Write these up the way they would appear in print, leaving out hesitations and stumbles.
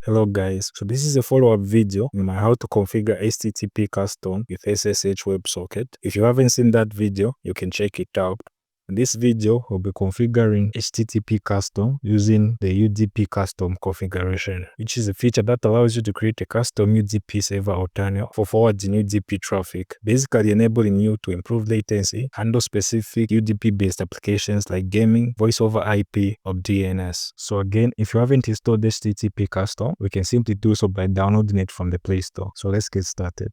Hello guys, so this is a follow-up video on how to configure HTTP custom with SSH WebSocket. If you haven't seen that video, you can check it out. In this video, we'll be configuring HTTP custom using the UDP custom configuration, which is a feature that allows you to create a custom UDP server alternate for forwarding UDP traffic, basically enabling you to improve latency, handle specific UDP-based applications like gaming, voice over IP, or DNS. So again, if you haven't installed HTTP custom, we can simply do so by downloading it from the Play Store. So let's get started.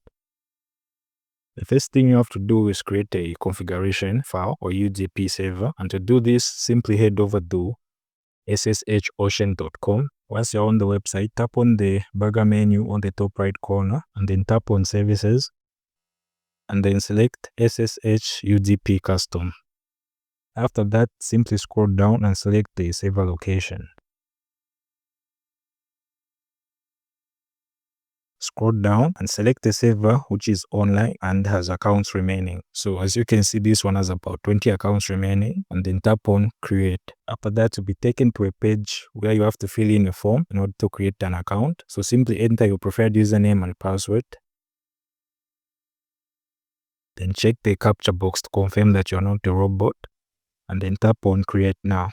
The first thing you have to do is create a configuration file or UDP server, and to do this, simply head over to sshocean.com. Once you're on the website, tap on the burger menu on the top right corner and then tap on Services and then select SSH UDP Custom. After that, simply scroll down and select the server location. Scroll down and select the server which is online and has accounts remaining. So as you can see, this one has about 20 accounts remaining, and then tap on Create. After that, you'll be taken to a page where you have to fill in a form in order to create an account. So simply enter your preferred username and password. Then check the captcha box to confirm that you're not a robot, and then tap on Create Now.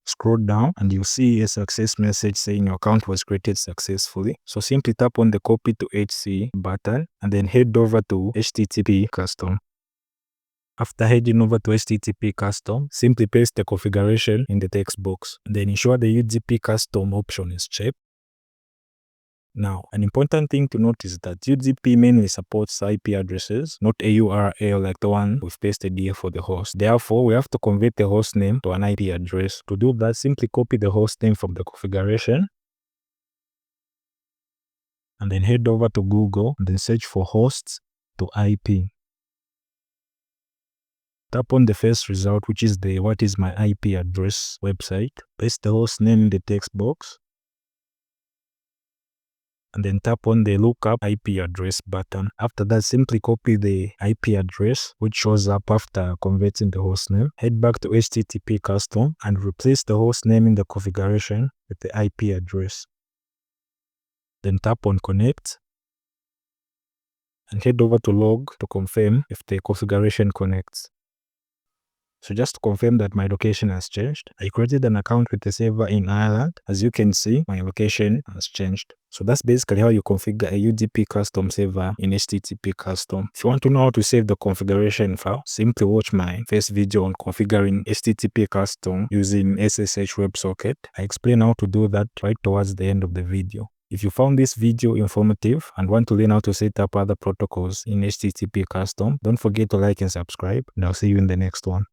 Scroll down and you'll see a success message saying your account was created successfully. So simply tap on the copy to HC button and then head over to HTTP custom. After heading over to HTTP custom, simply paste the configuration in the text box and then ensure the UDP custom option is checked. Now, an important thing to note is that UDP mainly supports IP addresses, not a URL like the one we've pasted here for the host. Therefore, we have to convert the host name to an IP address. To do that, simply copy the host name from the configuration and then head over to Google and then search for hosts to IP. Tap on the first result, which is the "What is my IP address" website. Paste the host name in the text box and then tap on the Lookup IP address button. After that, simply copy the IP address which shows up after converting the host name. Head back to HTTP custom and replace the host name in the configuration with the IP address. Then tap on Connect and head over to Log to confirm if the configuration connects. So just to confirm that my location has changed, I created an account with the server in Ireland. As you can see, my location has changed. So that's basically how you configure a UDP custom server in HTTP custom. If you want to know how to save the configuration file, simply watch my first video on configuring HTTP custom using SSH WebSocket. I explain how to do that right towards the end of the video. If you found this video informative and want to learn how to set up other protocols in HTTP custom, don't forget to like and subscribe, and I'll see you in the next one.